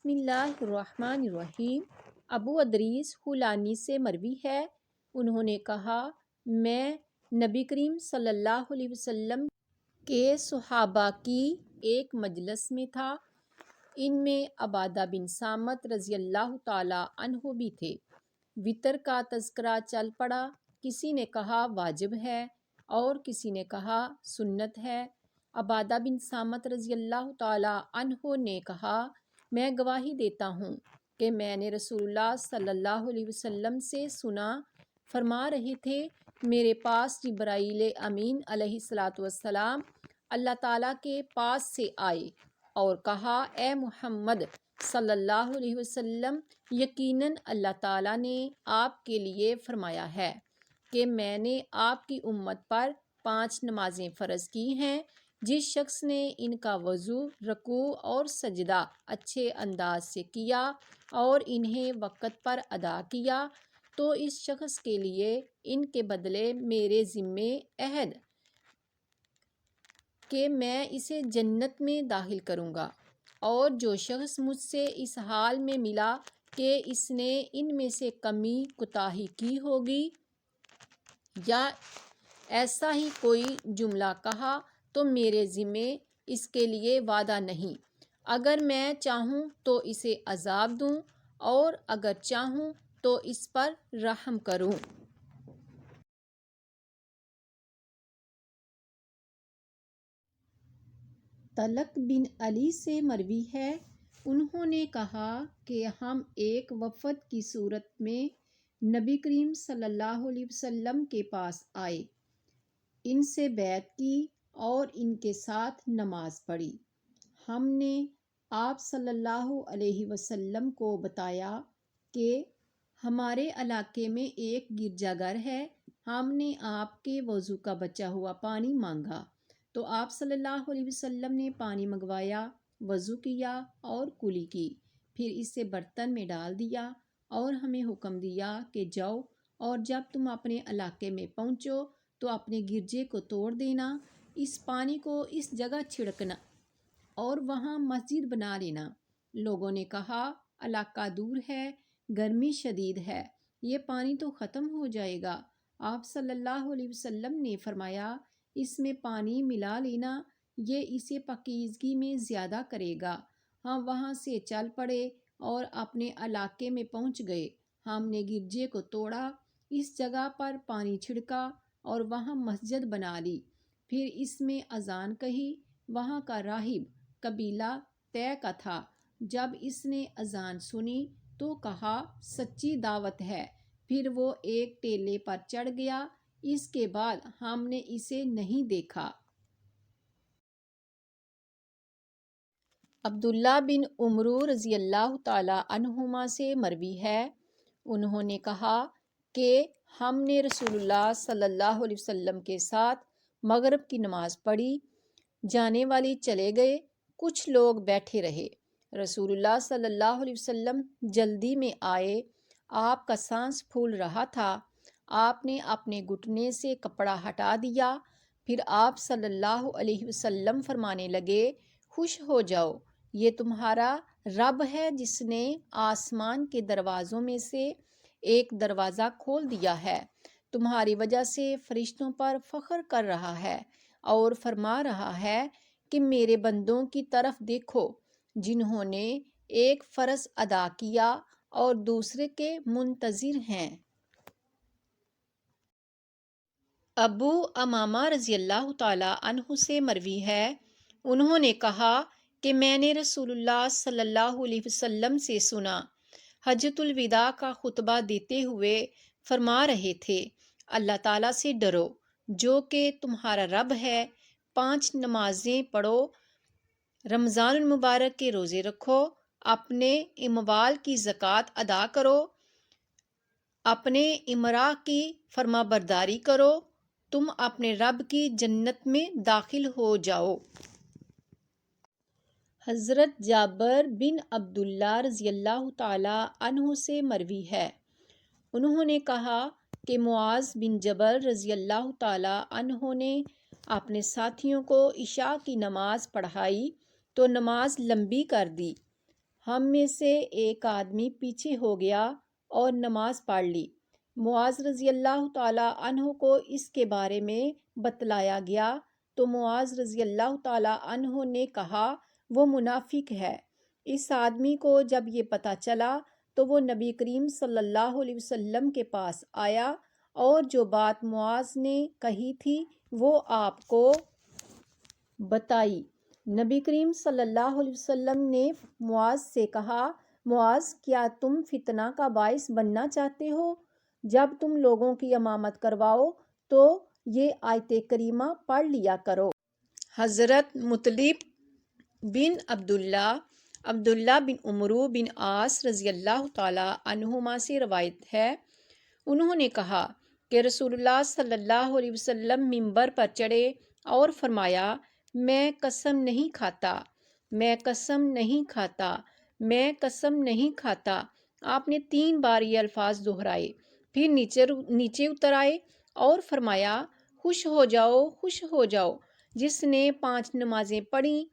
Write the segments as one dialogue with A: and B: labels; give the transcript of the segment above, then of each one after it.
A: بسم اللہ الرحمن الرحیم۔ ابو ادریس خولانی سے مروی ہے، انہوں نے کہا میں نبی کریم صلی اللہ علیہ وسلم کے صحابہ کی ایک مجلس میں تھا، ان میں عبادہ بن صامت رضی اللہ تعالی عنہ بھی تھے۔ وطر کا تذکرہ چل پڑا، کسی نے کہا واجب ہے اور کسی نے کہا سنت ہے۔ عبادہ بن صامت رضی اللہ تعالی عنہ نے کہا میں گواہی دیتا ہوں کہ میں نے رسول اللہ صلی اللہ علیہ وسلم سے سنا، فرما رہے تھے میرے پاس جبرائیل امین علیہ السلام اللہ تعالیٰ کے پاس سے آئے اور کہا اے محمد صلی اللہ علیہ وسلم، یقیناً اللہ تعالیٰ نے آپ کے لیے فرمایا ہے کہ میں نے آپ کی امت پر 5 نمازیں فرض کی ہیں، جس شخص نے ان کا وضو، رکوع اور سجدہ اچھے انداز سے کیا اور انہیں وقت پر ادا کیا تو اس شخص کے لیے ان کے بدلے میرے ذمے عہد کہ میں اسے جنت میں داخل کروں گا، اور جو شخص مجھ سے اس حال میں ملا کہ اس نے ان میں سے کمی کوتاہی کی ہوگی یا ایسا ہی کوئی جملہ کہا تو میرے ذمے اس کے لیے وعدہ نہیں، اگر میں چاہوں تو اسے عذاب دوں اور اگر چاہوں تو اس پر رحم کروں۔ طلق بن علی سے مروی ہے، انہوں نے کہا کہ ہم ایک وفد کی صورت میں نبی کریم صلی اللہ علیہ وسلم کے پاس آئے، ان سے بیعت کی اور ان کے ساتھ نماز پڑھی۔ ہم نے آپ صلی اللہ علیہ وسلم کو بتایا کہ ہمارے علاقے میں ایک گرجا گھر ہے، ہم نے آپ کے وضو کا بچا ہوا پانی مانگا تو آپ صلی اللہ علیہ وسلم نے پانی منگوایا، وضو کیا اور کلی کی، پھر اسے برتن میں ڈال دیا اور ہمیں حکم دیا کہ جاؤ اور جب تم اپنے علاقے میں پہنچو تو اپنے گرجے کو توڑ دینا، اس پانی کو اس جگہ چھڑکنا اور وہاں مسجد بنا لینا۔ لوگوں نے کہا علاقہ دور ہے، گرمی شدید ہے، یہ پانی تو ختم ہو جائے گا۔ آپ صلی اللہ علیہ وسلم نے فرمایا اس میں پانی ملا لینا، یہ اسے پاکیزگی میں زیادہ کرے گا۔ ہم وہاں سے چل پڑے اور اپنے علاقے میں پہنچ گئے، ہم نے گرجے کو توڑا، اس جگہ پر پانی چھڑکا اور وہاں مسجد بنا لی، پھر اس میں اذان کہی۔ وہاں کا راہب قبیلہ طے کا تھا، جب اس نے اذان سنی تو کہا سچی دعوت ہے، پھر وہ ایک ٹیلے پر چڑھ گیا، اس کے بعد ہم نے اسے نہیں دیکھا۔ عبداللہ بن عمرو رضی اللہ تعالی عنہما سے مروی ہے، انہوں نے کہا کہ ہم نے رسول اللہ صلی اللہ علیہ وسلم کے ساتھ مغرب کی نماز پڑھی، جانے والے چلے گئے، کچھ لوگ بیٹھے رہے، رسول اللہ صلی اللہ علیہ وسلم جلدی میں آئے، آپ کا سانس پھول رہا تھا، آپ نے اپنے گھٹنے سے کپڑا ہٹا دیا، پھر آپ صلی اللہ علیہ وسلم فرمانے لگے خوش ہو جاؤ، یہ تمہارا رب ہے جس نے آسمان کے دروازوں میں سے ایک دروازہ کھول دیا ہے، تمہاری وجہ سے فرشتوں پر فخر کر رہا ہے اور فرما رہا ہے کہ میرے بندوں کی طرف دیکھو جنہوں نے ایک فرض ادا کیا اور دوسرے کے منتظر ہیں۔ ابو امامہ رضی اللہ تعالی عنہ سے مروی ہے، انہوں نے کہا کہ میں نے رسول اللہ صلی اللہ علیہ وسلم سے سنا، حجۃ الوداع کا خطبہ دیتے ہوئے فرما رہے تھے اللہ تعالیٰ سے ڈرو جو کہ تمہارا رب ہے، 5 نمازیں پڑھو، رمضان المبارک کے روزے رکھو، اپنے اموال کی زکوٰۃ ادا کرو، اپنے امراء کی فرما برداری کرو، تم اپنے رب کی جنت میں داخل ہو جاؤ۔ حضرت جابر بن عبداللہ رضی اللہ تعالی عنہ سے مروی ہے، انہوں نے کہا کہ معاذ بن جبل رضی اللہ تعالی عنہ نے اپنے ساتھیوں کو عشاء کی نماز پڑھائی تو نماز لمبی کر دی، ہم میں سے ایک آدمی پیچھے ہو گیا اور نماز پڑھ لی۔ معاذ رضی اللہ تعالیٰ عنہ کو اس کے بارے میں بتلایا گیا تو معاذ رضی اللہ تعالیٰ عنہ نے کہا وہ منافق ہے۔ اس آدمی کو جب یہ پتہ چلا تو وہ نبی کریم صلی اللہ علیہ وسلم کے پاس آیا اور جو بات معاذ نے کہی تھی وہ آپ کو بتائی۔ نبی کریم صلی اللہ علیہ وسلم نے معاذ سے کہا، معاذ کیا تم فتنہ کا باعث بننا چاہتے ہو؟ جب تم لوگوں کی امامت کرواؤ تو یہ آیت کریمہ پڑھ لیا کرو۔ حضرت مطلب بن عبداللہ بن عمرو بن عاص رضی اللہ تعالیٰ عنہما سے روایت ہے، انہوں نے کہا کہ رسول اللہ صلی اللہ علیہ وسلم منبر پر چڑھے اور فرمایا، میں قسم نہیں کھاتا، میں قسم نہیں کھاتا، میں قسم نہیں کھاتا۔ آپ نے 3 بار یہ الفاظ دہرائے، پھر نیچے اتر آئے اور فرمایا، خوش ہو جاؤ، خوش ہو جاؤ، جس نے 5 نمازیں پڑھیں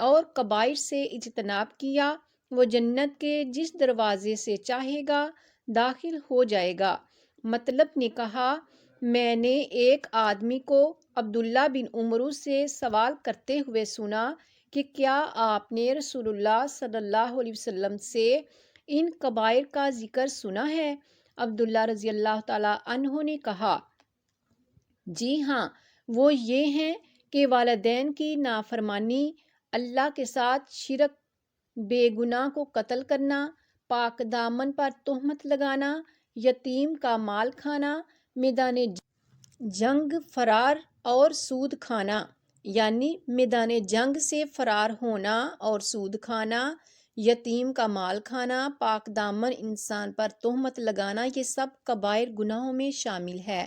A: اور کبائر سے اجتناب کیا وہ جنت کے جس دروازے سے چاہے گا داخل ہو جائے گا۔ مطلب نے کہا، میں نے ایک آدمی کو عبداللہ بن عمرو سے سوال کرتے ہوئے سنا کہ کیا آپ نے رسول اللہ صلی اللہ علیہ وسلم سے ان کبائر کا ذکر سنا ہے؟ عبداللہ رضی اللہ تعالیٰ عنہ نے کہا، جی ہاں، وہ یہ ہیں کہ والدین کی نافرمانی، اللہ کے ساتھ شرک، بے گناہ کو قتل کرنا، پاک دامن پر تہمت لگانا، یتیم کا مال کھانا، میدان جنگ فرار اور سود کھانا، یعنی میدان جنگ سے فرار ہونا اور سود کھانا، یتیم کا مال کھانا، پاک دامن انسان پر تہمت لگانا، یہ سب کبائر گناہوں میں شامل ہے۔